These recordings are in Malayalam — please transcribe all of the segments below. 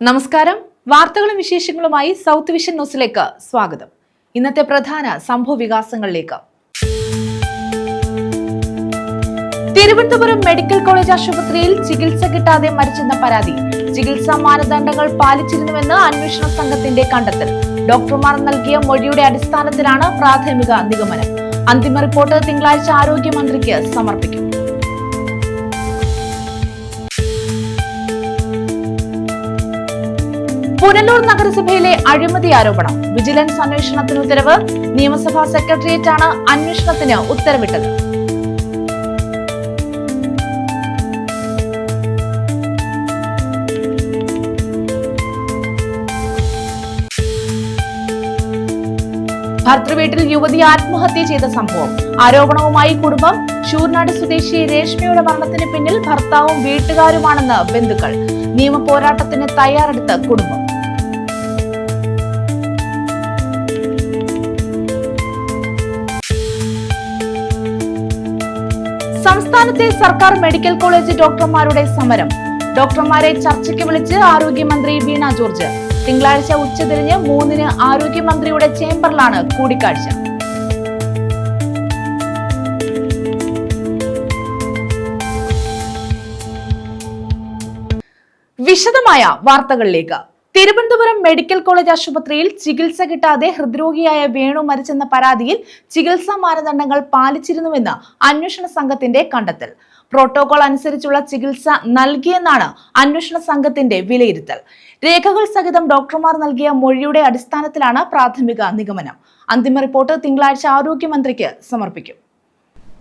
നമസ്കാരം. വാർത്തകളും വിശേഷങ്ങളുമായി സൗത്ത് വിഷൻ ന്യൂസിലേക്ക് സ്വാഗതം. ഇന്നത്തെ പ്രധാന സംഭവ വികാസങ്ങളിലേക്ക്. തിരുവനന്തപുരം മെഡിക്കൽ കോളേജ് ആശുപത്രിയിൽ ചികിത്സ കിട്ടാതെ മരിച്ചെന്ന പരാതി. ചികിത്സാ മാനദണ്ഡങ്ങൾ പാലിച്ചിരുന്നുവെന്ന് അന്വേഷണ സംഘത്തിന്റെ കണ്ടെത്തൽ. ഡോക്ടർമാർ നൽകിയ മൊഴിയുടെ അടിസ്ഥാനത്തിലാണ് പ്രാഥമിക നിഗമനം. അന്തിമ റിപ്പോർട്ട് തിങ്കളാഴ്ച ആരോഗ്യമന്ത്രിക്ക് സമർപ്പിക്കും. പുനലൂർ നഗരസഭയിലെ അഴിമതി ആരോപണം. വിജിലൻസ് അന്വേഷണത്തിന് ഉത്തരവ്. നിയമസഭാ സെക്രട്ടേറിയറ്റാണ് അന്വേഷണത്തിന് ഉത്തരവിട്ടത്. ഭർത്തൃവീട്ടിൽ യുവതി ആത്മഹത്യ ചെയ്ത സംഭവം. ആരോപണവുമായി കുടുംബം. ശൂർനാട് സ്വദേശി രേഷ്മയുടെ മരണത്തിന് പിന്നിൽ ഭർത്താവും വീട്ടുകാരുമാണെന്ന് ബന്ധുക്കൾ. നിയമ പോരാട്ടത്തിന് തയ്യാറെടുത്ത കുടുംബം. സംസ്ഥാനത്തെ സർക്കാർ മെഡിക്കൽ കോളേജ് ഡോക്ടർമാരുടെ സമരം. ഡോക്ടർമാരെ ചർച്ചയ്ക്ക് വിളിച്ച് ആരോഗ്യമന്ത്രി വീണ ജോർജ്. തിങ്കളാഴ്ച ഉച്ചതിരിഞ്ഞ് 3-ന് ആരോഗ്യമന്ത്രിയുടെ ചേംബറിലാണ് കൂടിക്കാഴ്ച. വിശദമായ വാർത്തകളിലേക്ക്. തിരുവനന്തപുരം മെഡിക്കൽ കോളേജ് ആശുപത്രിയിൽ ചികിത്സ കിട്ടാതെ ഹൃദ്രോഗിയായ വേണു മരിച്ചെന്ന പരാതിയിൽ ചികിത്സാ മാനദണ്ഡങ്ങൾ പാലിച്ചിരുന്നുവെന്ന് അന്വേഷണ സംഘത്തിന്റെ കണ്ടെത്തൽ. പ്രോട്ടോകോൾ അനുസരിച്ചുള്ള ചികിത്സ നൽകിയെന്നാണ് അന്വേഷണ സംഘത്തിന്റെ വിലയിരുത്തൽ. രേഖകൾ സഹിതം ഡോക്ടർമാർ നൽകിയ മൊഴിയുടെ അടിസ്ഥാനത്തിലാണ് പ്രാഥമിക നിഗമനം. അന്തിമ റിപ്പോർട്ട് തിങ്കളാഴ്ച ആരോഗ്യമന്ത്രിക്ക് സമർപ്പിക്കും.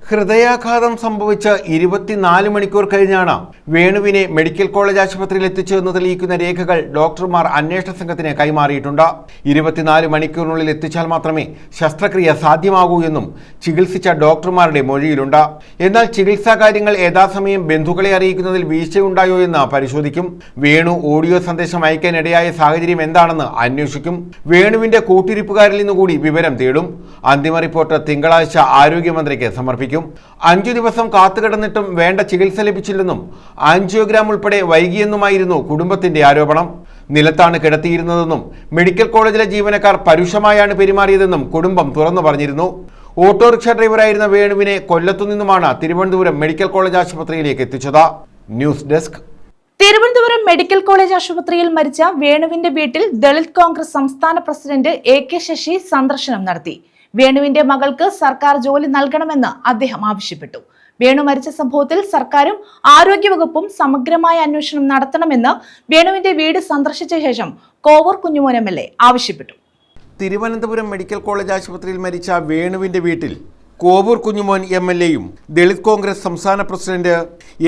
ഹൃദയാഘാതം സംഭവിച്ച് 24 മണിക്കൂർ കഴിഞ്ഞാണ് വേണുവിനെ മെഡിക്കൽ കോളേജ് ആശുപത്രിയിൽ എത്തിച്ചതെന്ന് തെളിയിക്കുന്ന രേഖകൾ ഡോക്ടർമാർ അന്വേഷണ സംഘത്തിന് കൈമാറിയിട്ടുണ്ട്. 24 മണിക്കൂറിനുള്ളിൽ എത്തിച്ചാൽ മാത്രമേ ശസ്ത്രക്രിയ സാധ്യമാകൂ എന്നും ചികിത്സിച്ച ഡോക്ടർമാരുടെ മൊഴിയിലുണ്ട്. എന്നാൽ ചികിത്സാ കാര്യങ്ങൾ യഥാസമയം ബന്ധുക്കളെ അറിയിക്കുന്നതിൽ വീഴ്ചയുണ്ടായോ എന്ന് പരിശോധിക്കും. വേണു ഓഡിയോ സന്ദേശം അയക്കാനിടയായ സാഹചര്യം എന്താണെന്ന് അന്വേഷിക്കും. വേണുവിന്റെ കൂട്ടിരിപ്പുകാരിൽ നിന്നുകൂടി വിവരം തേടും. അന്തിമ റിപ്പോർട്ട് തിങ്കളാഴ്ച ആരോഗ്യമന്ത്രിക്ക് സമർപ്പിക്കും. 5 ദിവസം കാത്തുകിടന്നിട്ടും വേണ്ട ചികിത്സ ലഭിച്ചില്ലെന്നും ആൻജിയോഗ്രാം ഉൾപ്പെടെ വൈകിയെന്നുമായിരുന്നു കുടുംബത്തിന്റെ ആരോപണം. നിലത്താണ് കിടത്തിയിരുന്നതെന്നും മെഡിക്കൽ കോളേജിലെ ജീവനക്കാർ പരുഷമായാണ് പെരുമാറിയതെന്നും കുടുംബം തുറന്നു പറഞ്ഞിരുന്നു. ഓട്ടോറിക്ഷ ഡ്രൈവറായിരുന്ന വേണുവിനെ കൊല്ലത്തുനിന്നുമാണ് തിരുവനന്തപുരം മെഡിക്കൽ കോളേജ് ആശുപത്രിയിലേക്ക് എത്തിച്ചത്. News desk. Thiruvananthapuram medical college ആശുപത്രിയിൽ മരിച്ച വേണുവിന്റെ വീട്ടിൽ ദളിത് കോൺഗ്രസ് സംസ്ഥാന പ്രസിഡന്റ് AK ശശി സന്ദർശനം നടത്തി. വേണുവിന്റെ മകൾക്ക് സർക്കാർ ജോലി നൽകണമെന്ന് അദ്ദേഹം ആവശ്യപ്പെട്ടു. വേണു മരിച്ച സംഭവത്തിൽ സർക്കാരും ആരോഗ്യവകുപ്പും സമഗ്രമായ അന്വേഷണം നടത്തണമെന്ന് വേണുവിന്റെ വീട് സന്ദർശിച്ച ശേഷം കോവൂർ കുഞ്ഞുമോൻ MLA ആവശ്യപ്പെട്ടു. തിരുവനന്തപുരം മെഡിക്കൽ കോളേജ് ആശുപത്രിയിൽ മരിച്ച വേണുവിന്റെ വീട്ടിൽ കോവൂർ കുഞ്ഞുമോൻ MLAയും ദളിത് കോൺഗ്രസ് സംസ്ഥാന പ്രസിഡന്റ്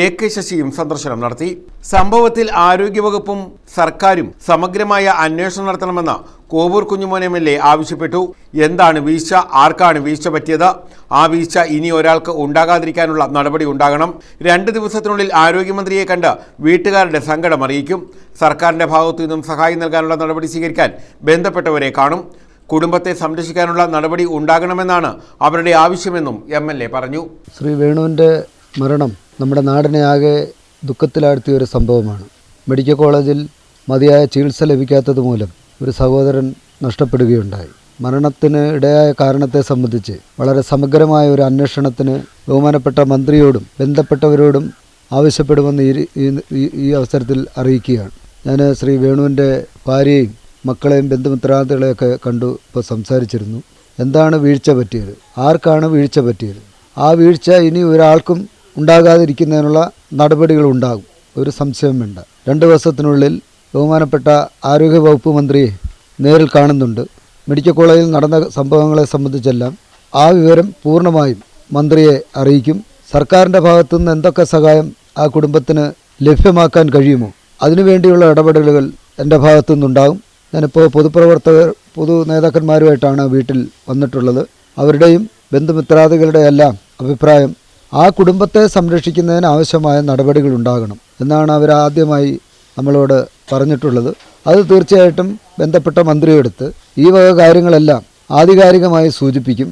AK ശശിയും സന്ദർശനം നടത്തി. സംഭവത്തിൽ ആരോഗ്യവകുപ്പും സർക്കാരും സമഗ്രമായ അന്വേഷണം നടത്തണമെന്ന് കോവൂർ കുഞ്ഞുമോൻ MLA ആവശ്യപ്പെട്ടു. എന്താണ് വീഴ്ച? ആർക്കാണ് വീഴ്ച പറ്റിയത്? ആ വീഴ്ച ഇനി ഒരാൾക്ക് ഉണ്ടാകാതിരിക്കാനുള്ള നടപടി ഉണ്ടാകണം. 2 ദിവസത്തിനുള്ളിൽ ആരോഗ്യമന്ത്രിയെ കണ്ട് വീട്ടുകാരുടെ സങ്കടം അറിയിക്കും. സർക്കാരിന്റെ ഭാഗത്തു നിന്നും സഹായം നൽകാനുള്ള നടപടി സ്വീകരിക്കാൻ ബന്ധപ്പെട്ടവരെ കാണും. കുടുംബത്തെ സംരക്ഷിക്കാനുള്ള നടപടി ഉണ്ടാകണമെന്നാണ് അവരുടെ ആവശ്യമെന്നും MLA പറഞ്ഞു. ശ്രീ വേണുവിൻ്റെ മരണം നമ്മുടെ നാടിനെ ആകെ ദുഃഖത്തിലാഴ്ത്തിയ ഒരു സംഭവമാണ്. മെഡിക്കൽ കോളേജിൽ മതിയായ ചികിത്സ ലഭിക്കാത്തത് മൂലം ഒരു സഹോദരൻ നഷ്ടപ്പെടുകയുണ്ടായി. മരണത്തിന് ഇടയായ കാരണത്തെ സംബന്ധിച്ച് വളരെ സമഗ്രമായ ഒരു അന്വേഷണത്തിന് ബഹുമാനപ്പെട്ട മന്ത്രിയോടും ബന്ധപ്പെട്ടവരോടും ആവശ്യപ്പെടുമെന്ന് ഈ അവസരത്തിൽ അറിയിക്കുകയാണ്. ഞാൻ ശ്രീ വേണുവിൻ്റെ ഭാര്യയും മക്കളെയും ബന്ധുമിത്രാദികളെയൊക്കെ കണ്ടു ഇപ്പോൾ സംസാരിച്ചിരുന്നു. എന്താണ് വീഴ്ച പറ്റിയത്? ആർക്കാണ് വീഴ്ച പറ്റിയത്? ആ വീഴ്ച ഇനി ഒരാൾക്കും ഉണ്ടാകാതിരിക്കുന്നതിനുള്ള നടപടികൾ ഉണ്ടാകും, ഒരു സംശയം വേണ്ട. 2 ദിവസത്തിനുള്ളിൽ ബഹുമാനപ്പെട്ട ആരോഗ്യവകുപ്പ് മന്ത്രിയെ നേരിൽ കാണുന്നുണ്ട്. മെഡിക്കൽ കോളേജിൽ നടന്ന സംഭവങ്ങളെ സംബന്ധിച്ചെല്ലാം ആ വിവരം പൂർണ്ണമായും മന്ത്രിയെ അറിയിക്കും. സർക്കാരിൻ്റെ ഭാഗത്തുനിന്ന് എന്തൊക്കെ സഹായം ആ കുടുംബത്തിന് ലഭ്യമാക്കാൻ കഴിയുമോ അതിനുവേണ്ടിയുള്ള ഇടപെടലുകൾ എൻ്റെ ഭാഗത്തുനിന്നുണ്ടാകും. ഞാനിപ്പോൾ പൊതു നേതാക്കന്മാരുമായിട്ടാണ് വീട്ടിൽ വന്നിട്ടുള്ളത്. അവരുടെയും ബന്ധുമിത്രാദികളുടെ എല്ലാം അഭിപ്രായം ആ കുടുംബത്തെ സംരക്ഷിക്കുന്നതിന് ആവശ്യമായ നടപടികൾ ഉണ്ടാകണം എന്നാണ് അവരാദ്യമായി നമ്മളോട് പറഞ്ഞിട്ടുള്ളത്. അത് തീർച്ചയായിട്ടും ബന്ധപ്പെട്ട മന്ത്രിയെടുത്ത് ഈ വക കാര്യങ്ങളെല്ലാം ആധികാരികമായി സൂചിപ്പിക്കും.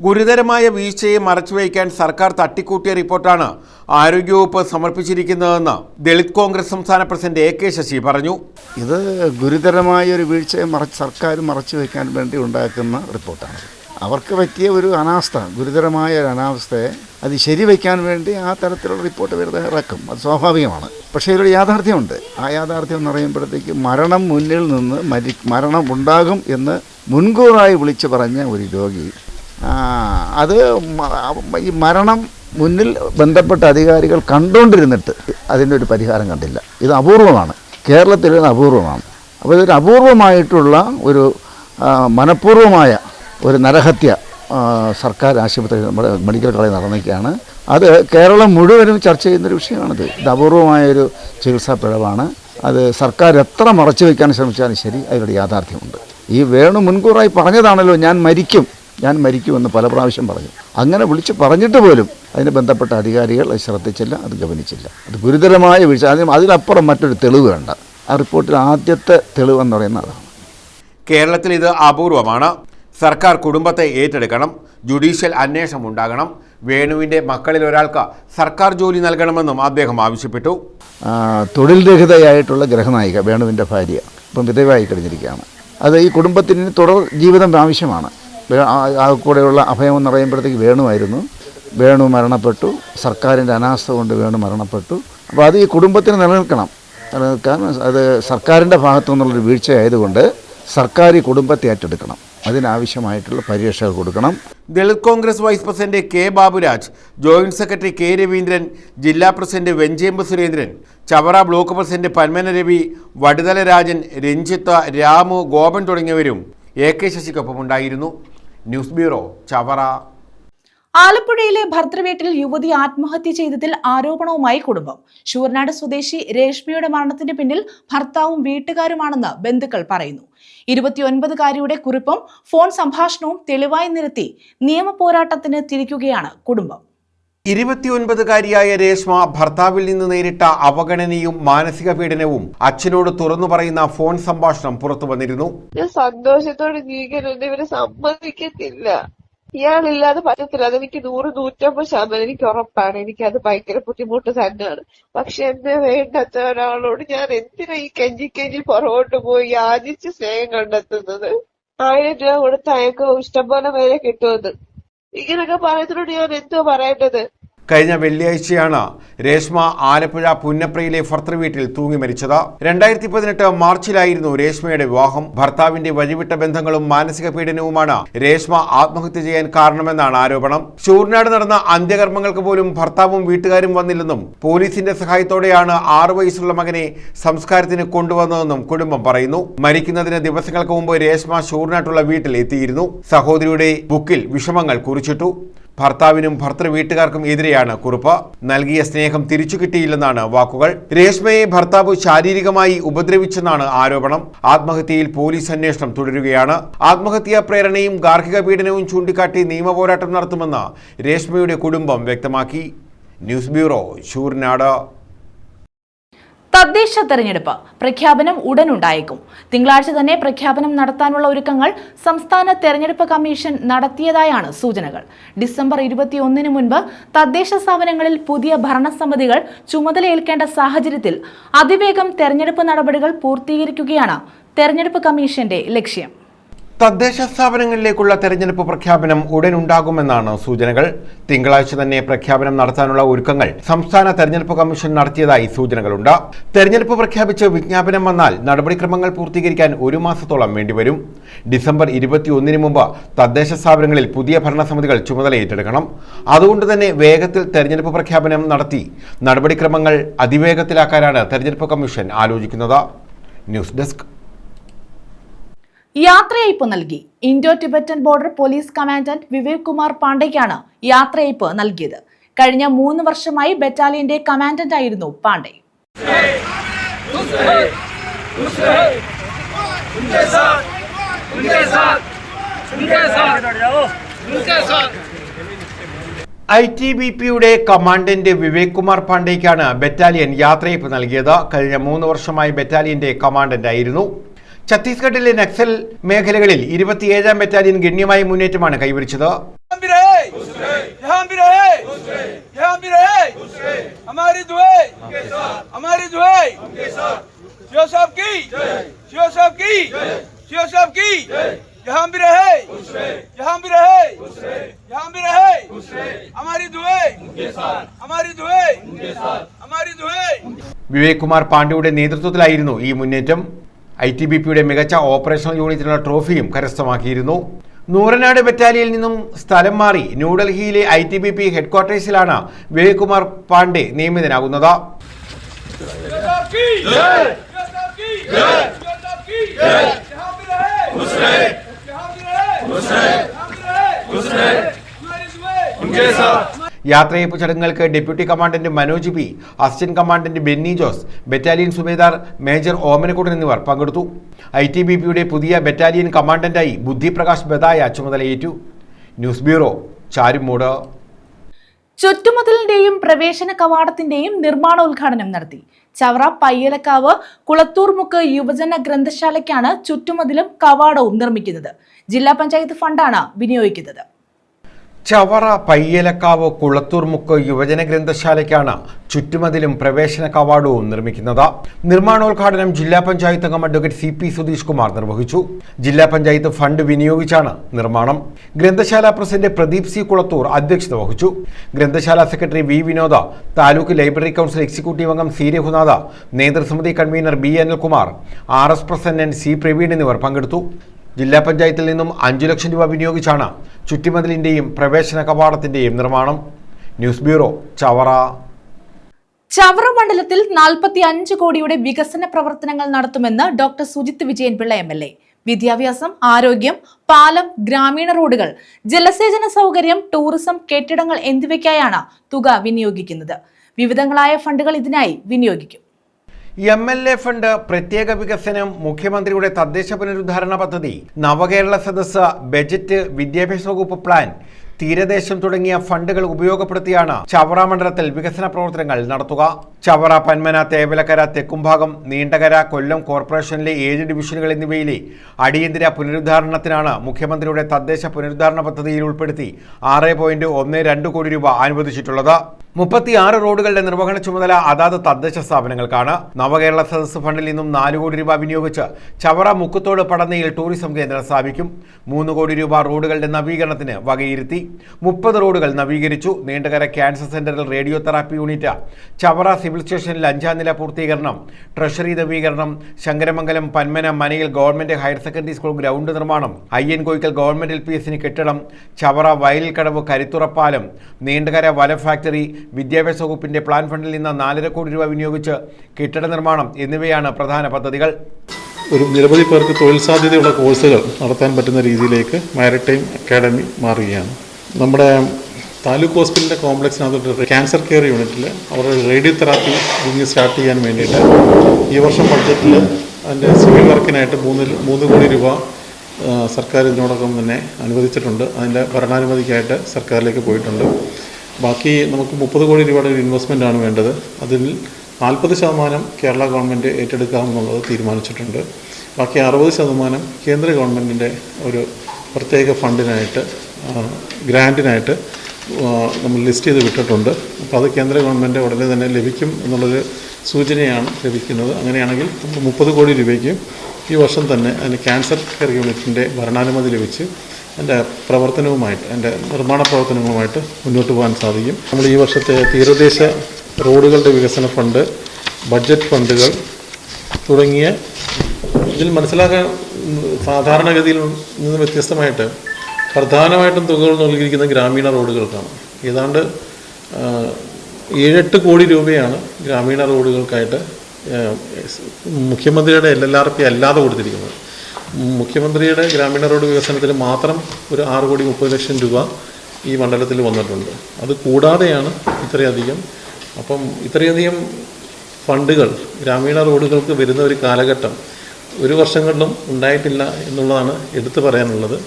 ഗുരുതരമായ വീഴ്ചയെ മറച്ചുവയ്ക്കാൻ സർക്കാർ തട്ടിക്കൂട്ടിയ റിപ്പോർട്ടാണ് ആരോഗ്യവകുപ്പ് സമർപ്പിച്ചിരിക്കുന്നതെന്ന് ദളിത് കോൺഗ്രസ് സംസ്ഥാന പ്രസിഡന്റ് AK ശശി പറഞ്ഞു. ഇത് ഗുരുതരമായ ഒരു വീഴ്ചയെ സർക്കാർ മറച്ചു വയ്ക്കാൻ വേണ്ടി ഉണ്ടാക്കുന്ന റിപ്പോർട്ടാണ്. അവർക്ക് പറ്റിയ ഒരു അനാസ്ഥ, ഗുരുതരമായ ഒരു അനാവസ്ഥയെ അത് ശരിവയ്ക്കാൻ വേണ്ടി ആ തരത്തിലുള്ള റിപ്പോർട്ട് വെറുതെ ഇറക്കും. അത് സ്വാഭാവികമാണ്. പക്ഷേ ഇതിലൊരു യാഥാർത്ഥ്യമുണ്ട്. ആ യാഥാർത്ഥ്യം എന്ന് പറയുമ്പോഴത്തേക്ക് മരണം മുന്നിൽ നിന്ന് മരണം ഉണ്ടാകും എന്ന് മുൻകൂറായി വിളിച്ചു പറഞ്ഞ ഒരു രോഗി, അത് ഈ മരണം മുന്നിൽ ബന്ധപ്പെട്ട അധികാരികൾ കണ്ടുകൊണ്ടിരുന്നിട്ട് അതിൻ്റെ ഒരു പരിഹാരം കണ്ടില്ല. ഇത് അപൂർവമാണ്. കേരളത്തിൽ ഇത് അപൂർവമാണ്. അപ്പോൾ ഇതൊരു അപൂർവമായിട്ടുള്ള ഒരു മനഃപൂർവമായ ഒരു നരഹത്യ സർക്കാർ ആശുപത്രി, നമ്മുടെ മെഡിക്കൽ കോളേജ് നടന്നിരിക്കുകയാണ്. അത് കേരളം മുഴുവനും ചർച്ച ചെയ്യുന്നൊരു വിഷയമാണിത്. ഇത് അപൂർവമായൊരു ചികിത്സാ പിഴവാണ്. അത് സർക്കാർ എത്ര മറച്ചു വയ്ക്കാൻ ശ്രമിച്ചാലും ശരി, അതിലൊരു യാഥാർത്ഥ്യമുണ്ട്. ഈ വേണു മുൻകൂറായി പറഞ്ഞതാണല്ലോ ഞാൻ മരിക്കുമെന്ന് പല പ്രാവശ്യം പറഞ്ഞു. അങ്ങനെ വിളിച്ച് പറഞ്ഞിട്ട് പോലും അതിന് ബന്ധപ്പെട്ട അധികാരികൾ അത് ശ്രദ്ധിച്ചില്ല, അത് ഗവനിച്ചില്ല. അത് ഗുരുതരമായ വീഴ്ച. അതിനപ്പുറം മറ്റൊരു തെളിവ് വേണ്ട. ആ റിപ്പോർട്ടിൽ ആദ്യത്തെ തെളിവെന്ന് പറയുന്നത് അതാണ്. കേരളത്തിൽ ഇത് അപൂർവമാണ്. സർക്കാർ കുടുംബത്തെ ഏറ്റെടുക്കണം, ജുഡീഷ്യൽ അന്വേഷണം ഉണ്ടാകണം, വേണുവിൻ്റെ മക്കളിൽ ഒരാൾക്ക് സർക്കാർ ജോലി നൽകണമെന്നും അദ്ദേഹം ആവശ്യപ്പെട്ടു. തൊഴിൽ രഹിതയായിട്ടുള്ള ഗൃഹനായിക വേണുവിൻ്റെ ഭാര്യ ഇപ്പം വിധവയായി കഴിഞ്ഞിരിക്കുകയാണ്. അത് ഈ കുടുംബത്തിന് തുടർ ജീവിതം ആവശ്യമാണ്. ആ കൂടെയുള്ള അഭയം എന്ന് പറയുമ്പോഴത്തേക്ക് വേണു മരണപ്പെട്ടു. സർക്കാരിൻ്റെ അനാസ്ഥ കൊണ്ട് വേണു മരണപ്പെട്ടു. അപ്പോൾ അത് ഈ കുടുംബത്തിന് നിലനിൽക്കാൻ അത് സർക്കാരിൻ്റെ ഭാഗത്തു നിന്നുള്ളൊരു വീഴ്ചയായതുകൊണ്ട് സർക്കാർ ഈ കുടുംബത്തെ ഏറ്റെടുക്കണം. അതിനാവശ്യമായിട്ടുള്ള പരിരക്ഷ കൊടുക്കണം. Dalit Congress vice president K Baburaj, joint secretary K Raveendran, ജില്ലാ president Venchemp Surendran, Chavara block president Panmana Ravi, Vaduthala Rajan, Ranjith, Ramu, Gopan തുടങ്ങിയവരും AK ശശിക്കൊപ്പമുണ്ടായിരുന്നു. News bureau, Chavara. ആലപ്പുഴയിലെ ഭർതൃവീട്ടിൽ യുവതി ആത്മഹത്യ ചെയ്തതിൽ ആരോപണവുമായി കുടുംബം. ശൂർനാട് സ്വദേശി രേഷ്മയുടെ മരണത്തിന് പിന്നിൽ ഭർത്താവും വീട്ടുകാരുമാണെന്ന് ബന്ധുക്കൾ പറയുന്നു. 29-കാരിയുടെ കുറിപ്പും ഫോൺ സംഭാഷണവും തെളിവായി നിരത്തി നിയമ പോരാട്ടത്തിന് തിരിക്കുകയാണ് കുടുംബം. 29-കാരിയായ രേഷ്മ ഭർത്താവിൽ നിന്ന് നേരിട്ട അവഗണനയും മാനസിക പീഡനവും അച്ഛനോട് തുറന്നു പറയുന്ന ഫോൺ സംഭാഷണം പുറത്തു വന്നിരുന്നു. ഞാൻ സന്തോഷത്തോടെ ജീവിക്കാനുണ്ട്, ഇവരെ സമ്മതിക്കത്തില്ല. ഇയാളില്ലാതെ പറ്റത്തില്ല. അതെനിക്ക് 100-150% എനിക്ക് ഉറപ്പാണ്. എനിക്കത് ഭയങ്കര ബുദ്ധിമുട്ട് തന്നെയാണ്. പക്ഷെ എന്നെ വേണ്ടാത്ത ഒരാളോട് ഞാൻ എന്തിനാ ഈ കെഞ്ചി പുറകോട്ട് പോയി യാചിച്ച് സ്നേഹം കണ്ടെത്തുന്നത്? 1000 രൂപ കൊടുത്ത് അയക്കോ ഇഷ്ടംപോലെ പേരെ കിട്ടുമെന്ന്. ഇങ്ങനൊക്കെ പറയുന്നതിനോട് ഞാൻ എന്തോ പറയേണ്ടത്? കഴിഞ്ഞ വെള്ളിയാഴ്ചയാണ് രേഷ്മ ആലപ്പുഴ പുന്നപ്രയിലെ ഭർതൃവീട്ടിൽ തൂങ്ങി മരിച്ചത്. 2018 മാർച്ചിലായിരുന്നു രേഷ്മയുടെ വിവാഹം. ഭർത്താവിന്റെ വഴിവിട്ട ബന്ധങ്ങളും മാനസിക പീഡനവുമാണ് രേഷ്മ ആത്മഹത്യ ചെയ്യാൻ കാരണമെന്നാണ് ആരോപണം. ശൂർനാട് നടന്ന അന്ത്യകർമ്മങ്ങൾക്ക് പോലും ഭർത്താവും വീട്ടുകാരും വന്നില്ലെന്നും പോലീസിന്റെ സഹായത്തോടെയാണ് 6 വയസ്സുള്ള മകനെ സംസ്കാരത്തിന് കൊണ്ടുവന്നതെന്നും കുടുംബം പറയുന്നു. മരിക്കുന്നതിന് ദിവസങ്ങൾക്ക് മുമ്പ് രേഷ്മ ശൂർനാട്ടുള്ള വീട്ടിൽ എത്തിയിരുന്നു. സഹോദരിയുടെ ബുക്കിൽ വിഷമങ്ങൾ കുറിച്ചിട്ടു. ഭർത്താവിനും ഭർത്തൃ വീട്ടുകാർക്കും എതിരെയാണ് കുറിപ്പ്. നൽകിയ സ്നേഹം തിരിച്ചു കിട്ടിയില്ലെന്നാണ് വാക്കുകൾ. രേഷ്മയെ ഭർത്താവ് ശാരീരികമായി ഉപദ്രവിച്ചെന്നാണ് ആരോപണം. ആത്മഹത്യയിൽ പോലീസ് അന്വേഷണം തുടരുകയാണ്. ആത്മഹത്യാ പ്രേരണയും ഗാർഹിക പീഡനവും ചൂണ്ടിക്കാട്ടി നിയമപോരാട്ടം നടത്തുമെന്ന് രേഷ്മയുടെ കുടുംബം വ്യക്തമാക്കി. News bureau, Sooranad. തദ്ദേശ തെരഞ്ഞെടുപ്പ് പ്രഖ്യാപനം ഉടനുണ്ടായേക്കും. തിങ്കളാഴ്ച തന്നെ പ്രഖ്യാപനം നടത്താനുള്ള ഒരുക്കങ്ങൾ സംസ്ഥാന തെരഞ്ഞെടുപ്പ് കമ്മീഷൻ നടത്തിയതായാണ് സൂചനകൾ. ഡിസംബർ 21 മുൻപ് തദ്ദേശ സ്ഥാപനങ്ങളിൽ പുതിയ ഭരണസമിതികൾ ചുമതലയേൽക്കേണ്ട സാഹചര്യത്തിൽ അതിവേഗം തെരഞ്ഞെടുപ്പ് നടപടികൾ പൂർത്തീകരിക്കുകയാണ് തെരഞ്ഞെടുപ്പ് കമ്മീഷന്റെ ലക്ഷ്യം. തദ്ദേശ സ്ഥാപനങ്ങളിലേക്കുള്ള തെരഞ്ഞെടുപ്പ് പ്രഖ്യാപനം ഉടൻ ഉണ്ടാകുമെന്നാണ് സൂചനകൾ. തിങ്കളാഴ്ച തന്നെ പ്രഖ്യാപനം നടത്താനുള്ള ഒരുക്കങ്ങൾ സംസ്ഥാന തെരഞ്ഞെടുപ്പ് കമ്മീഷൻ നടത്തിയതായി സൂചനകളുണ്ട്. തെരഞ്ഞെടുപ്പ് പ്രഖ്യാപിച്ച് വിജ്ഞാപനം വന്നാൽ നടപടിക്രമങ്ങൾ പൂർത്തീകരിക്കാൻ 1 മാസത്തോളം വേണ്ടിവരും. ഡിസംബർ 21 മുമ്പ് തദ്ദേശ സ്ഥാപനങ്ങളിൽ പുതിയ ഭരണസമിതികൾ ചുമതല ഏറ്റെടുക്കണം. അതുകൊണ്ട് തന്നെ വേഗത്തിൽ തെരഞ്ഞെടുപ്പ് പ്രഖ്യാപനം നടത്തി നടപടിക്രമങ്ങൾ അതിവേഗത്തിലാക്കാനാണ് തെരഞ്ഞെടുപ്പ് കമ്മീഷൻ ആലോചിക്കുന്നത്. News desk. യാത്രയയപ്പ് നൽകി. Indo Tibetan border police commandant Vivek Kumar പാണ്ഡെയ്ക്കാണ് യാത്രയയപ്പ് നൽകിയത്. കഴിഞ്ഞ 3 വർഷമായി ബറ്റാലിയന്റെ കമാൻഡന്റ് ആയിരുന്നു പാണ്ഡെ. ITBPയുടെ കമാൻഡന്റ് വിവേക് കുമാർ പാണ്ഡെയ്ക്കാണ് ബറ്റാലിയൻ യാത്രയയപ്പ് നൽകിയത്. കഴിഞ്ഞ 3 വർഷമായി ബറ്റാലിയന്റെ കമാൻഡന്റ് ആയിരുന്നു. ഛത്തീസ്ഗഡിലെ നക്സൽ മേഖലകളിൽ 27-ാം ബറ്റാലിയൻ ഗണ്യമായ മുന്നേറ്റമാണ് കൈവരിച്ചത്. വിവേക് കുമാർ പാണ്ഡെയുടെ നേതൃത്വത്തിലായിരുന്നു ഈ മുന്നേറ്റം. ITBPയുടെ മികച്ച ഓപ്പറേഷണൽ യൂണിറ്റിനുള്ള ട്രോഫിയും കരസ്ഥമാക്കിയിരുന്നു. നൂറനാട് ബറ്റാലിയനിൽ നിന്നും സ്ഥലം മാറി ന്യൂഡൽഹിയിലെ ITBP ഹെഡ്ക്വാർട്ടേഴ്സിലാണ് വിവേക് കുമാർ പാണ്ഡെ നിയമിതനാകുന്നത്. യാത്രയയപ്പ് ചടങ്ങുകൾക്ക് deputy commandant Manoj P, assistant commandant Benny Jose, battalion Subedar major Omanakuttan എന്നിവർ പങ്കെടുത്തു. ITBPയുടെ പുതിയ ബറ്റാലിയൻ കമാൻഡന്റായി ബുദ്ധിപ്രകാശ് ബദായ ചുമതലയേറ്റു. News bureau, Charummood. ചുറ്റുമതിലിന്റെയും പ്രവേശന കവാടത്തിന്റെയും നിർമ്മാണോദ്ഘാടനം നടത്തി. ചവറ പയ്യലക്കാവ് കുളത്തൂർമുക്ക് യുവജന ഗ്രന്ഥശാലയ്ക്കാണ് ചുറ്റുമതിലും കവാടവും നിർമ്മിക്കുന്നത്. ജില്ലാ പഞ്ചായത്ത് ഫണ്ടാണ് വിനിയോഗിക്കുന്നത്. ചവറ പയ്യലക്കാവ് കുളത്തൂർമുക്ക് യുവജന ഗ്രന്ഥശാലയ്ക്കാണ് ചുറ്റുമതിലും പ്രവേശന കവാടവും നിർമ്മിക്കുന്നത്. നിർമ്മാണോദ്ഘാടനം ജില്ലാ പഞ്ചായത്ത് അംഗം അഡ്വക്കേറ്റ് CP സുധീഷ് കുമാർ നിർവഹിച്ചു. ജില്ലാ പഞ്ചായത്ത് ഫണ്ട് വിനിയോഗിച്ചാണ് നിർമ്മാണം. ഗ്രന്ഥശാല പ്രസിഡന്റ് പ്രദീപ് C കുളത്തൂർ അധ്യക്ഷത വഹിച്ചു. ഗ്രന്ഥശാല secretary V Vinoda, taluk library council executive അംഗം C രഘുനാഥ, നേതൃസമിതി convener B Anilkumar, RS president C Praveen എന്നിവർ പങ്കെടുത്തു. ജില്ലാ പഞ്ചായത്തിൽ നിന്നും 5 ലക്ഷം രൂപ വിനിയോഗിച്ചാണ് ചുറ്റുമതിലിന്റെയും പ്രവേശന കവാടത്തിന്റെയും നിർമ്മാണം. News bureau, Chavara. ചവറ മണ്ഡലത്തിൽ 45 കോടിയുടെ വികസന പ്രവർത്തനങ്ങൾ നടത്തുമെന്ന് ഡോക്ടർ സുജിത് വിജയൻപിള്ള MLA. വിദ്യാഭ്യാസം, ആരോഗ്യം, പാലം, ഗ്രാമീണ റോഡുകൾ, ജലസേചന സൗകര്യം, ടൂറിസം, കെട്ടിടങ്ങൾ എന്നിവയ്ക്കായാണ് തുക വിനിയോഗിക്കുന്നത്. വിവിധങ്ങളായ ഫണ്ടുകൾ ഇതിനായി വിനിയോഗിക്കും. MLA ഫണ്ട്, പ്രത്യേക വികസനം, മുഖ്യമന്ത്രിയുടെ തദ്ദേശ പുനരുദ്ധാരണ പദ്ധതി, നവകേരള സദസ്സ്, ബജറ്റ്, വിദ്യാഭ്യാസ വകുപ്പ് പ്ലാൻ, തീരദേശം തുടങ്ങിയ ഫണ്ടുകൾ ഉപയോഗപ്പെടുത്തിയാണ് ചവറ മണ്ഡലത്തിൽ വികസന പ്രവർത്തനങ്ങൾ നടത്തുക. ചവറ, പന്മന, തേവലക്കര, തെക്കുംഭാഗം, നീണ്ടകര, കൊല്ലം കോർപ്പറേഷനിലെ 7 ഡിവിഷനുകൾ എന്നിവയിലെ അടിയന്തര പുനരുദ്ധാരണത്തിനാണ് മുഖ്യമന്ത്രിയുടെ തദ്ദേശ പുനരുദ്ധാരണ പദ്ധതിയിൽ ഉൾപ്പെടുത്തി 6.12 കോടി രൂപ അനുവദിച്ചിട്ടുള്ളത്. 36 റോഡുകളുടെ നിർവഹണ ചുമതല അതാത് തദ്ദേശ സ്ഥാപനങ്ങൾക്കാണ്. നവകേരള സദസ്സ് ഫണ്ടിൽ നിന്നും 4 കോടി രൂപ വിനിയോഗിച്ച് ചവറ മുക്കുത്തോട് പടന്നയിൽ ടൂറിസം കേന്ദ്രം സ്ഥാപിക്കും. 3 കോടി രൂപ റോഡുകളുടെ നവീകരണത്തിന് വകയിരുത്തി. 30 റോഡുകൾ നവീകരിച്ചു. നീണ്ടകര ക്യാൻസർ സെന്ററിൽ radiotherapy unit, Chavara civil സ്റ്റേഷനിൽ 5ാം നില പൂർത്തീകരണം, ട്രഷറി നവീകരണം, ശങ്കരമംഗലം പന്മന മനയിൽ government higher secondary school ground നിർമ്മാണം, അയ്യൻ കോയിക്കൽ ഗവൺമെന്റ് LPSന് കെട്ടിടം, ചവറ വയലിൽ കടവ് കരിത്തുറപ്പാലം, നീണ്ടകര വല ഫാക്ടറി, വിദ്യാഭ്യാസ വകുപ്പിന്റെ പ്ലാൻ ഫണ്ടിൽ നിന്ന് 4.5 കോടി രൂപ വിനിയോഗിച്ച് കെട്ടിട നിർമ്മാണം എന്നിവയാണ് പ്രധാന പദ്ധതികൾ. നിരവധി പേർക്ക് തൊഴിൽ സാധ്യതയുള്ള കോഴ്സുകൾ നടത്താൻ പറ്റുന്ന രീതിയിലേക്ക് മാരിടൈം അക്കാഡമി മാറുകയാണ്. നമ്മുടെ താലൂക്ക് ഹോസ്പിറ്റലിൻ്റെ കോംപ്ലക്സിനകത്തോട്ട് ക്യാൻസർ കെയർ യൂണിറ്റിൽ അവരുടെ റേഡിയോ തെറാപ്പി സ്റ്റാർട്ട് ചെയ്യാൻ വേണ്ടിയിട്ട് ഈ വർഷം ബഡ്ജറ്റിൽ അതിൻ്റെ സിവിൽ വർക്കിനായിട്ട് 3 കോടി രൂപ സർക്കാർ ഇതിനോടൊപ്പം തന്നെ അനുവദിച്ചിട്ടുണ്ട്. അതിൻ്റെ ഭരണാനുമതിക്കായിട്ട് സർക്കാരിലേക്ക് പോയിട്ടുണ്ട്. ബാക്കി നമുക്ക് 30 കോടി രൂപയുടെ ഒരു ഇൻവെസ്റ്റ്മെൻറ്റാണ് വേണ്ടത്. അതിൽ 40% കേരള ഗവൺമെൻറ് ഏറ്റെടുക്കാമെന്നുള്ളത് തീരുമാനിച്ചിട്ടുണ്ട്. ബാക്കി 60% കേന്ദ്ര ഗവൺമെൻറ്റിൻ്റെ ഒരു പ്രത്യേക ഫണ്ടിനായിട്ട് ഗ്രാൻറ്റിനായിട്ട് നമ്മൾ ലിസ്റ്റ് ചെയ്ത് വിട്ടിട്ടുണ്ട്. അപ്പോൾ അത് കേന്ദ്ര ഗവൺമെൻറ് ഉടനെ തന്നെ ലഭിക്കും എന്നുള്ളൊരു സൂചനയാണ് ലഭിക്കുന്നത്. അങ്ങനെയാണെങ്കിൽ 30 കോടി രൂപയ്ക്ക് ഈ വർഷം തന്നെ അതിന് ക്യാൻസർ കെയർ യൂണിറ്റിൻ്റെ ഭരണാനുമതി ലഭിച്ച് എൻ്റെ പ്രവർത്തനവുമായിട്ട് എൻ്റെ നിർമ്മാണ പ്രവർത്തനങ്ങളുമായിട്ട് മുന്നോട്ട് പോകാൻ സാധിക്കും. നമ്മൾ ഈ വർഷത്തെ തീരദേശ റോഡുകളുടെ വികസന ഫണ്ട്, ബഡ്ജറ്റ് ഫണ്ടുകൾ തുടങ്ങിയ ഇതിൽ മനസ്സിലാക്കാൻ സാധാരണഗതിയിൽ നിന്ന് വ്യത്യസ്തമായിട്ട് പ്രധാനമായിട്ടും തുകകൾ നൽകിയിരിക്കുന്ന ഗ്രാമീണ റോഡുകൾക്കാണ്. ഏതാണ്ട് 7-8 കോടി രൂപയാണ് ഗ്രാമീണ റോഡുകൾക്കായിട്ട് മുഖ്യമന്ത്രിയുടെ LLRP അല്ലാതെ കൊടുത്തിരിക്കുന്നത്. മുഖ്യമന്ത്രിയുടെ ഗ്രാമീണ റോഡ് വികസനത്തിന് മാത്രം ഒരു 6.30 കോടി രൂപ ഈ മണ്ഡലത്തിൽ വന്നിട്ടുണ്ട്. അത് കൂടാതെയാണ് ഇത്രയധികം ഫണ്ടുകൾ ഗ്രാമീണ റോഡുകൾക്ക് വരുന്ന ഒരു കാലഘട്ടം ഒരു വർഷങ്ങളിലും ഉണ്ടായിട്ടില്ല എന്നുള്ളതാണ് എടുത്തു പറയാനുള്ളത്.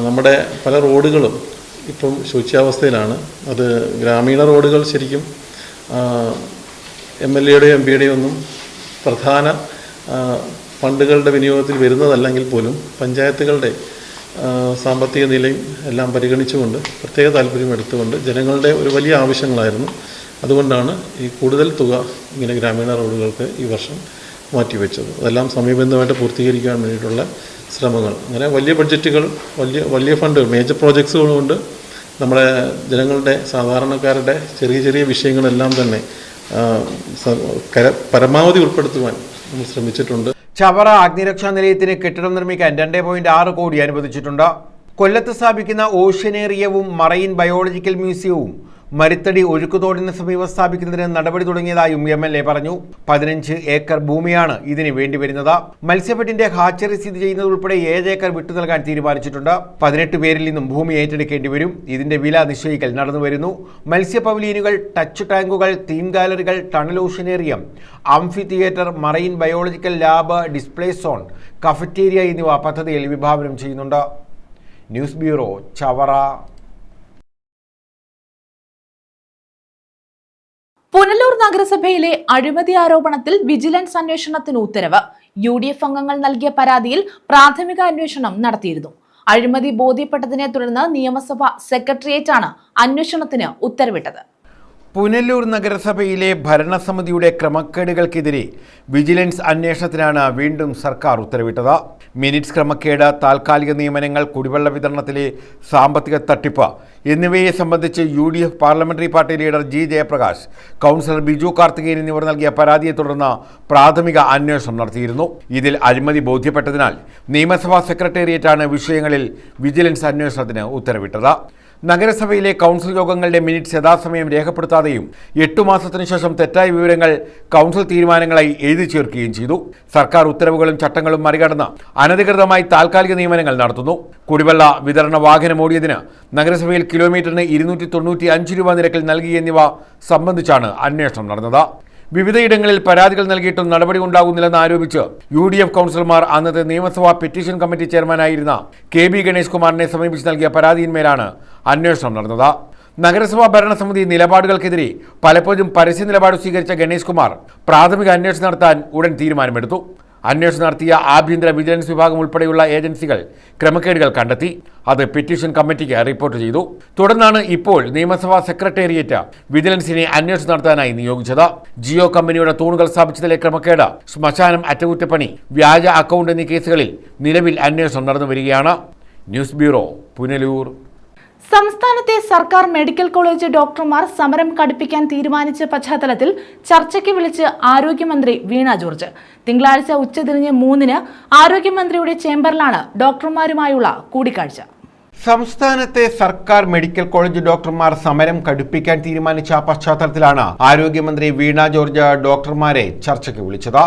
നമ്മുടെ പല റോഡുകളും ഇപ്പം ശോച്യാവസ്ഥയിലാണ്. അത് ഗ്രാമീണ റോഡുകൾ ശരിക്കും MLA യുടെയോ MP യുടെയോ ഒന്നും പ്രധാന ഫണ്ടുകളുടെ വിനിയോഗത്തിൽ വരുന്നതല്ലെങ്കിൽ പോലും പഞ്ചായത്തുകളുടെ സാമ്പത്തിക നിലയും എല്ലാം പരിഗണിച്ചുകൊണ്ട് പ്രത്യേക താല്പര്യം എടുത്തുകൊണ്ട് ജനങ്ങളുടെ ഒരു വലിയ ആവശ്യങ്ങളായിരുന്നു. അതുകൊണ്ടാണ് ഈ കൂടുതൽ തുക ഇങ്ങനെ ഗ്രാമീണ റോഡുകൾക്ക് ഈ വർഷം മാറ്റിവെച്ചത്. അതെല്ലാം സമയബന്ധമായിട്ട് പൂർത്തീകരിക്കാൻ വേണ്ടിയിട്ടുള്ള ശ്രമങ്ങൾ, അങ്ങനെ വലിയ ബഡ്ജറ്റുകൾ, വലിയ ഫണ്ട്, മേജർ പ്രോജക്ട്സുകളും കൊണ്ട് നമ്മുടെ ജനങ്ങളുടെ സാധാരണക്കാരുടെ ചെറിയ ചെറിയ വിഷയങ്ങളെല്ലാം തന്നെ പരമാവധി ഉൾപ്പെടുത്തുവാൻ നമ്മൾ ശ്രമിച്ചിട്ടുണ്ട്. ചവറ അഗ്നിരക്ഷാ നിലയത്തിന് കെട്ടിടം നിർമ്മിക്കാൻ 2.6 കോടി അനുവദിച്ചിട്ടുണ്ട്. കൊല്ലത്ത് സ്ഥാപിക്കുന്ന ഓഷ്യനേറിയവും മറൈൻ ബയോളജിക്കൽ മ്യൂസിയവും മരുത്തടി ഒഴുക്കുതോടിന് സമീപം സ്ഥാപിക്കുന്നതിന് നടപടി തുടങ്ങിയതായും MLA പറഞ്ഞു. 15 ഏക്കർ ഭൂമിയാണ് ഇതിന് വേണ്ടി വരുന്നത്. മത്സ്യഫെഡിന്റെ ഹാച്ചറി സ്ഥിതി ചെയ്യുന്നത് ഉൾപ്പെടെ 7 ഏക്കർ വിട്ടു നൽകാൻ തീരുമാനിച്ചിട്ടുണ്ട്. 18 പേരിൽ നിന്നും ഭൂമി ഏറ്റെടുക്കേണ്ടി വരും. ഇതിന്റെ വില നിശ്ചയിക്കൽ നടന്നുവരുന്നു. മത്സ്യ പവലിയനുകൾ, ടച്ച് ടാങ്കുകൾ, തീം ഗാലറികൾ, tunnel oceanarium, amphitheatre, marine biological lab, display zone, cafeteria എന്നിവ പദ്ധതിയിൽ വിഭാവനം ചെയ്യുന്നുണ്ട്. News bureau, Chavara. പുനലൂർ നഗരസഭയിലെ അഴിമതി ആരോപണത്തിൽ വിജിലൻസ് അന്വേഷണത്തിന് ഉത്തരവ്. UDF അംഗങ്ങൾ നൽകിയ പരാതിയിൽ പ്രാഥമിക അന്വേഷണം നടത്തിയിരുന്നു. അഴിമതി ബോധ്യപ്പെട്ടതിനെ തുടർന്ന് നിയമസഭാ സെക്രട്ടേറിയറ്റാണ് അന്വേഷണത്തിന് ഉത്തരവിട്ടത്. പുനലൂർ നഗരസഭയിലെ ഭരണസമിതിയുടെ ക്രമക്കേടുകൾക്കെതിരെ വിജിലൻസ് അന്വേഷണത്തിനാണ് വീണ്ടും സർക്കാർ ഉത്തരവിട്ടത്. മിനിറ്റ്സ് ക്രമക്കേട്, താൽക്കാലിക നിയമനങ്ങൾ, കുടിവെള്ള വിതരണത്തിലെ സാമ്പത്തിക തട്ടിപ്പ് എന്നിവയെ സംബന്ധിച്ച് UDF parliamentary party leader G. Jayaprakash, councillor Biju Karthikeyan എന്നിവർ നൽകിയ പരാതിയെ തുടർന്ന് പ്രാഥമിക അന്വേഷണം നടത്തിയിരുന്നു. ഇതിൽ അഴിമതി ബോധ്യപ്പെട്ടതിനാൽ നിയമസഭാ സെക്രട്ടേറിയറ്റാണ് വിഷയങ്ങളിൽ വിജിലൻസ് അന്വേഷണത്തിന് ഉത്തരവിട്ടത്. നഗരസഭയിലെ കൗൺസിൽ യോഗങ്ങളുടെ മിനിറ്റ്സ് യഥാസമയം രേഖപ്പെടുത്താതെയും 8 മാസത്തിനു ശേഷം തെറ്റായ വിവരങ്ങൾ കൗൺസിൽ തീരുമാനങ്ങളായി എഴുതി ചേർക്കുകയും ചെയ്തു. സർക്കാർ ഉത്തരവുകളും ചട്ടങ്ങളും മറികടന്ന് അനധികൃതമായി താൽക്കാലിക നിയമനങ്ങൾ നടത്തുന്നു. കുടിവെള്ള വിതരണ വാഹനം ഓടിയതിന് നഗരസഭയിൽ കിലോമീറ്ററിന് 295 രൂപ നിരക്കിൽ നൽകി എന്നിവ സംബന്ധിച്ചാണ് അന്വേഷണം നടന്നത്. വിവിധയിടങ്ങളിൽ പരാതികൾ നൽകിയിട്ടും നടപടി ഉണ്ടാകുന്നില്ലെന്ന് ആരോപിച്ച് UDF കൗൺസിലർമാർ അന്നത്തെ നിയമസഭാ പെറ്റീഷൻ കമ്മിറ്റി ചെയർമാനായിരുന്ന KB ഗണേഷ് കുമാറിനെ സമീപിച്ച് നൽകിയ പരാതിയിന്മേലാണ് അന്വേഷണം നടന്നത്. നഗരസഭാ ഭരണസമിതി നിലപാടുകൾക്കെതിരെ പലപ്പോഴും പരസ്യ നിലപാട് സ്വീകരിച്ച ഗണേഷ് കുമാർ പ്രാഥമിക അന്വേഷണം നടത്താൻ ഉടൻ തീരുമാനമെടുത്തു. അന്വേഷണം നടത്തിയ ആഭ്യന്തര വിജിലൻസ് വിഭാഗം ഉൾപ്പെടെയുള്ള ഏജൻസികൾ ക്രമക്കേടുകൾ കണ്ടെത്തി. അത് പെറ്റീഷൻ കമ്മിറ്റിക്ക് റിപ്പോർട്ട് ചെയ്തു. തുടർന്നാണ് ഇപ്പോൾ നിയമസഭാ സെക്രട്ടേറിയറ്റ് വിജിലൻസിനെ അന്വേഷണം നടത്താനായി നിയോഗിച്ചത്. ജിയോ കമ്പനിയുടെ തൂണുകൾ സ്ഥാപിച്ചതിലെ ക്രമക്കേട്, ശ്മശാനം അറ്റകുറ്റപ്പണി, വ്യാജ അക്കൗണ്ട് എന്നീ കേസുകളിൽ നിലവിൽ അന്വേഷണം നടന്നു വരികയാണ്. News bureau, Punalur. സംസ്ഥാനത്തെ സർക്കാർ മെഡിക്കൽ കോളേജ് ഡോക്ടർമാർ സമരം കടുപ്പിക്കാൻ തീരുമാനിച്ച പശ്ചാത്തലത്തിൽ ചർച്ചയ്ക്ക് വിളിച്ച് ആരോഗ്യമന്ത്രി വീണ ജോർജ്. തിങ്കളാഴ്ച ഉച്ചതിരിഞ്ഞ് 3-ന് ആരോഗ്യമന്ത്രിയുടെ ചേംബറിലാണ് ഡോക്ടർമാരുമായുള്ള കൂടിക്കാഴ്ച. സംസ്ഥാനത്തെ സർക്കാർ മെഡിക്കൽ കോളേജ് ഡോക്ടർമാർ സമരം കടുപ്പിക്കാൻ തീരുമാനിച്ച പശ്ചാത്തലത്തിലാണ് ആരോഗ്യമന്ത്രി വീണ ജോർജ് ഡോക്ടർമാരെ ചർച്ചയ്ക്ക് വിളിച്ചത്.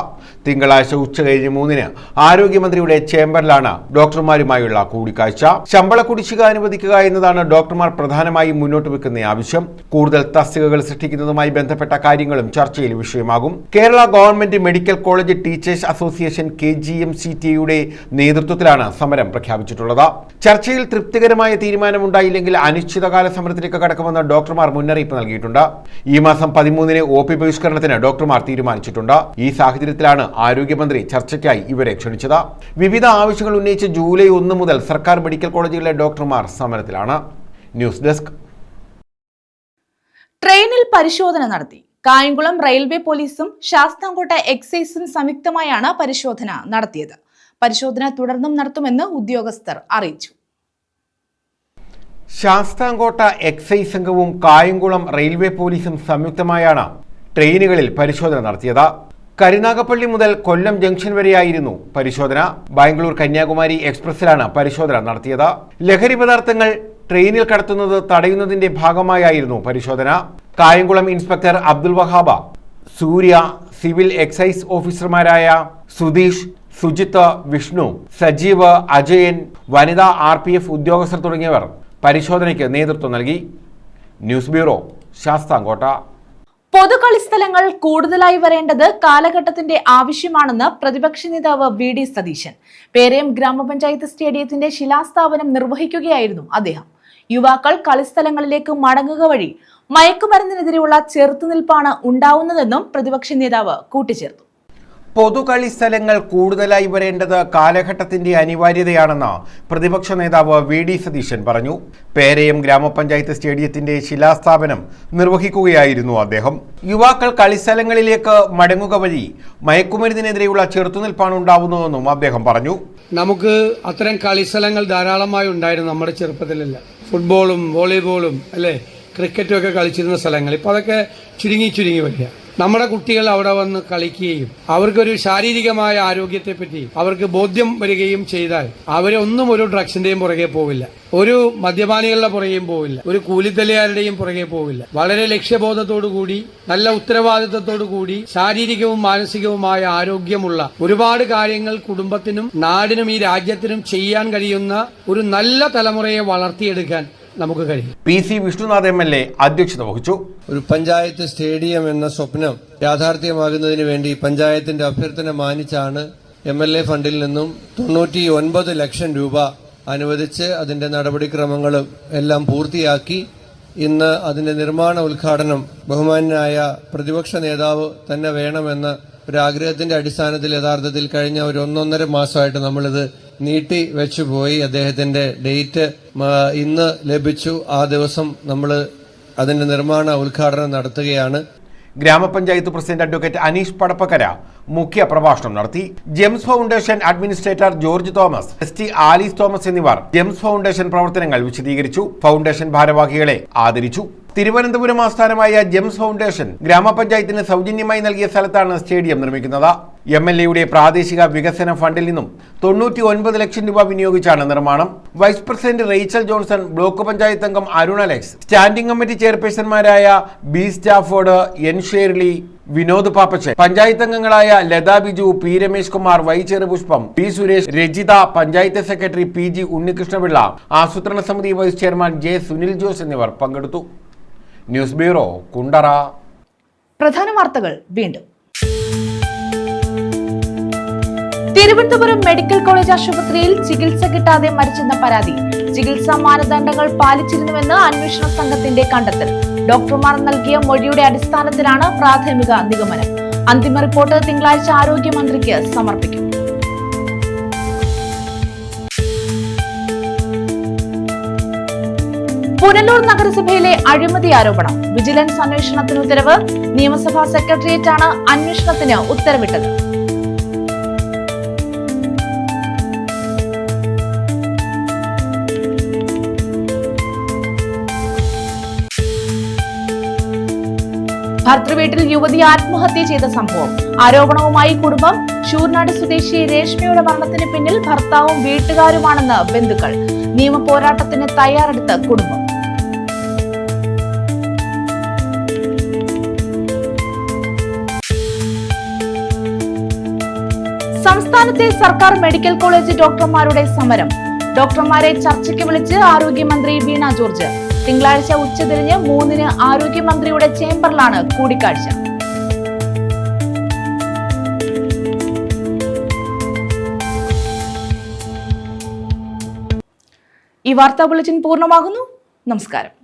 തിങ്കളാഴ്ച ഉച്ചകഴിഞ്ഞ് 3-ന് ആരോഗ്യമന്ത്രിയുടെ ചേംബറിലാണ് ഡോക്ടർമാരുമായുള്ള കൂടിക്കാഴ്ച. ശമ്പള കുടിശ്ശിക അനുവദിക്കുക എന്നതാണ് ഡോക്ടർമാർ പ്രധാനമായും മുന്നോട്ട് വെക്കുന്ന ആവശ്യം. കൂടുതൽ തസ്തികകൾ സൃഷ്ടിക്കുന്നതുമായി ബന്ധപ്പെട്ട കാര്യങ്ങളും ചർച്ചയിൽ വിഷയമാകും. Kerala government medical college teachers association KGMCTയുടെ നേതൃത്വത്തിലാണ് സമരം പ്രഖ്യാപിച്ചിട്ടുള്ളത്. ചർച്ചയിൽ തൃപ്തികരമായ തീരുമാനമുണ്ടായില്ലെങ്കിൽ അനിശ്ചിതകാല സമരത്തിലേക്ക് കടക്കുമെന്ന് ഡോക്ടർമാർ മുന്നറിയിപ്പ് നൽകിയിട്ടുണ്ട്. ഈ മാസം 13-ന് OP ബഹിഷ്കരണത്തിന് ഡോക്ടർമാർ തീരുമാനിച്ചിട്ടുണ്ട്. ഈ സാഹചര്യത്തിലാണ് ആരോഗ്യമന്ത്രി ചർച്ചയ്ക്കായി ഇവരെ ക്ഷണിച്ചത്. വിവിധ ആവശ്യങ്ങൾ ഉന്നയിച്ച് ജൂലൈ 1 മുതൽ സർക്കാർ മെഡിക്കൽ കോളേജുകളിലെ ഡോക്ടർമാർ സമരത്തിലാണ്. News desk. ട്രെയിനിൽ പരിശോധന നടത്തി. കായംകുളം റെയിൽവേ പോലീസും ശാസ്താംകോട്ട എക്സൈസും സംയുക്തമായാണ് പരിശോധന നടത്തിയത്. പരിശോധന തുടർന്നും നടത്തുമെന്ന് ഉദ്യോഗസ്ഥർ അറിയിച്ചു. ശാസ്താംകോട്ട എക്സൈസ് സംഘവും കായംകുളം റെയിൽവേ പോലീസും സംയുക്തമായാണ് ട്രെയിനുകളിൽ പരിശോധന നടത്തിയത്. കരുനാഗപ്പള്ളി മുതൽ കൊല്ലം ജംഗ്ഷൻ വരെയായിരുന്നു പരിശോധന. ബാംഗ്ലൂർ കന്യാകുമാരി എക്സ്പ്രസിലാണ് പരിശോധന നടത്തിയത്. ലഹരി പദാർത്ഥങ്ങൾ ട്രെയിനിൽ കടത്തുന്നത് തടയുന്നതിന്റെ ഭാഗമായായിരുന്നു പരിശോധന. കായംകുളം ഇൻസ്പെക്ടർ അബ്ദുൽ വഹാബ, സൂര്യ, സിവിൽ എക്സൈസ് ഓഫീസർമാരായ സുധീഷ്, സുജിത്ത്, വിഷ്ണു, സജീവ്, അജയൻ, വനിതാ RPF ഉദ്യോഗസ്ഥർ തുടങ്ങിയവർ പരിശോധനയ്ക്ക് നേതൃത്വം നൽകി. News bureau, Sasthamkotta. പൊതുകളിസ്ഥലങ്ങൾ കൂടുതലായി വരേണ്ടത് കാലഘട്ടത്തിന്റെ ആവശ്യമാണെന്ന് പ്രതിപക്ഷ നേതാവ് VD സതീശൻ. പേരയം ഗ്രാമപഞ്ചായത്ത് സ്റ്റേഡിയത്തിന്റെ ശിലാസ്ഥാപനം നിർവഹിക്കുകയായിരുന്നു അദ്ദേഹം. യുവാക്കൾ കളിസ്ഥലങ്ങളിലേക്ക് മടങ്ങുക വഴി മയക്കുമരുന്നിനെതിരെയുള്ള ചെറുത്തുനിൽപ്പാണ് ഉണ്ടാവുന്നതെന്നും പ്രതിപക്ഷ നേതാവ് കൂട്ടിച്ചേർത്തു. പൊതുകളി സ്ഥലങ്ങൾ കൂടുതലായി വരേണ്ടത് കാലഘട്ടത്തിന്റെ അനിവാര്യതയാണെന്ന് പ്രതിപക്ഷ നേതാവ് വി.ഡി. സതീശൻ പറഞ്ഞു. പേരയം ഗ്രാമപഞ്ചായത്ത് സ്റ്റേഡിയത്തിന്റെ ശിലാസ്ഥാപനം നിർവഹിക്കുകയായിരുന്നു അദ്ദേഹം. യുവാക്കൾ കളിസ്ഥലങ്ങളിലേക്ക് മടങ്ങുക വഴി മയക്കുമരുന്നിനെതിരെയുള്ള ചെറുത്തുനിൽപ്പാണ് ഉണ്ടാവുന്നതെന്നും അദ്ദേഹം പറഞ്ഞു. നമുക്ക് അത്തരം കളിസ്ഥലങ്ങൾ ധാരാളമായി ഉണ്ടായിരുന്നു നമ്മുടെ ചെറുപ്പത്തിലല്ല. ഫുട്ബോളും വോളിബോളും അല്ലേ, ക്രിക്കറ്റും ഒക്കെ കളിച്ചിരുന്ന സ്ഥലങ്ങൾ ഇപ്പോൾ അതൊക്കെ ചുരുങ്ങി വരിക. നമ്മുടെ കുട്ടികൾ അവിടെ വന്ന് കളിക്കുകയും അവർക്കൊരു ശാരീരികമായ ആരോഗ്യത്തെപ്പറ്റി അവർക്ക് ബോധ്യം വരികയും ചെയ്താൽ അവരൊന്നും ഒരു ഡ്രഗ്സിന്റെയും പുറകെ പോവില്ല, ഒരു മദ്യപാനികളുടെ പുറകെയും പോവില്ല, ഒരു കൂലിത്തല്ലുകാരുടെയും പുറകെ പോവില്ല. വളരെ ലക്ഷ്യബോധത്തോടു കൂടി, നല്ല ഉത്തരവാദിത്തത്തോടു കൂടി, ശാരീരികവും മാനസികവുമായ ആരോഗ്യമുള്ള ഒരുപാട് കാര്യങ്ങൾ കുടുംബത്തിനും നാടിനും ഈ രാജ്യത്തിനും ചെയ്യാൻ കഴിയുന്ന ഒരു നല്ല തലമുറയെ വളർത്തിയെടുക്കാൻ നമുക്ക് കഴിയും. പി.സി. വിഷ്ണുനാഥ് എം.എൽ.എ. അധ്യക്ഷത വഹിച്ചു. ഒരു പഞ്ചായത്ത് സ്റ്റേഡിയം എന്ന സ്വപ്നം യാഥാർത്ഥ്യമാകുന്നതിന് വേണ്ടി പഞ്ചായത്തിന്റെ അഭ്യർത്ഥന മാനിച്ചാണ് എം.എൽ.എ. ഫണ്ടിൽ നിന്നും 99 ലക്ഷം രൂപ അനുവദിച്ച് അതിന്റെ നടപടിക്രമങ്ങളും എല്ലാം പൂർത്തിയാക്കി ഇന്ന് അതിന്റെ നിർമ്മാണ ഉദ്ഘാടനം ബഹുമാന്യനായ പ്രതിപക്ഷ നേതാവ് തന്നെ വേണമെന്ന ഒരു ആഗ്രഹത്തിന്റെ അടിസ്ഥാനത്തിൽ യഥാർത്ഥത്തിൽ കഴിഞ്ഞ ഒരു 1.5 മാസമായിട്ട് നമ്മളിത് നീട്ടി വെച്ചുപോയി. അദ്ദേഹത്തിന്റെ ഡേറ്റ് ഇന്ന് ലഭിച്ചു. ആ ദിവസം നമ്മൾ അതിന്റെ നിർമ്മാണ ഉദ്ഘാടനം നടത്തുകയാണ്. ഗ്രാമപഞ്ചായത്ത് പ്രസിഡന്റ് അഡ്വക്കേറ്റ് അനീഷ് പടപ്പക്കര മുഖ്യ പ്രഭാഷണം നടത്തി. GEMS foundation administrator George Thomas, S T. Alice Thomas എന്നിവർ ജെംസ് ഫൗണ്ടേഷൻ പ്രവർത്തനങ്ങൾ വിശദീകരിച്ചു. ഫൗണ്ടേഷൻ ഭാരവാഹികളെ ആദരിച്ചു. തിരുവനന്തപുരം ആസ്ഥാനമായ ജെംസ് ഫൗണ്ടേഷൻ ഗ്രാമപഞ്ചായത്തിന് സൗജന്യമായി നൽകിയ സ്ഥലത്താണ് സ്റ്റേഡിയം നിർമ്മിക്കുന്നത്. എം.എൽ.എയുടെ പ്രാദേശിക വികസന ഫണ്ടിൽ നിന്നും 99 ലക്ഷം രൂപ വിനിയോഗിച്ചാണ് നിർമ്മാണം. Vice president Rachel Johnson, block panchayat അംഗം അരുൺ അലക്സ്, സ്റ്റാൻഡിംഗ് കമ്മിറ്റി ചെയർപേഴ്സൺമാരായ B Stafford, N Shirley, Vinod Pappachan, panchayat അംഗങ്ങളായ Latha Biju, P Ramesh Kumar, Y Cherupushpam, P Suresh, Rajitha, panchayat secretary P G. Unnikrishnapillai, ആസൂത്രണ സമിതി vice chairman J. Sunil Jose എന്നിവർ പങ്കെടുത്തു. News bureau, Kundara. പ്രധാന വാർത്തകൾ വീണ്ടും. തിരുവനന്തപുരം മെഡിക്കൽ കോളേജ് ആശുപത്രിയിൽ ചികിത്സ കിട്ടാതെ മരിച്ചെന്ന പരാതി. ചികിത്സാ മാനദണ്ഡങ്ങൾ പാലിച്ചിരുന്നുവെന്ന് അന്വേഷണ സംഘത്തിന്റെ കണ്ടെത്തൽ. ഡോക്ടർമാർ നൽകിയ മൊഴിയുടെ അടിസ്ഥാനത്തിലാണ് പ്രാഥമിക നിഗമനം. അന്തിമ റിപ്പോർട്ട് തിങ്കളാഴ്ച ആരോഗ്യമന്ത്രിക്ക് സമർപ്പിക്കും. പുനലൂർ നഗരസഭയിലെ അഴിമതി ആരോപണം. വിജിലൻസ് അന്വേഷണത്തിന് ഉത്തരവ്. നിയമസഭാ സെക്രട്ടേറിയറ്റാണ് അന്വേഷണത്തിന് ഉത്തരവിട്ടത്. ഭർത്തൃവീട്ടിൽ യുവതി ആത്മഹത്യ ചെയ്ത സംഭവം. ആരോപണവുമായി കുടുംബം. ശൂർനാട് സ്വദേശി രേഷ്മയുടെ മരണത്തിന് പിന്നിൽ ഭർത്താവും വീട്ടുകാരുമാണെന്ന് ബന്ധുക്കൾ. നിയമ പോരാട്ടത്തിന് തയ്യാറെടുത്ത കുടുംബം. സംസ്ഥാനത്തെ സർക്കാർ മെഡിക്കൽ കോളേജ് ഡോക്ടർമാരുടെ സമരം. ഡോക്ടർമാരെ ചർച്ചയ്ക്ക് വിളിച്ച് ആരോഗ്യമന്ത്രി വീണ ജോർജ്. തിങ്കളാഴ്ച ഉച്ചതിരിഞ്ഞ് 3-ന് ആരോഗ്യമന്ത്രിയുടെ ചേംബറിലാണ് കൂടിക്കാഴ്ച. ഈ വാർത്താ ബുള്ളറ്റിൻ പൂർണ്ണമാകുന്നു. നമസ്കാരം.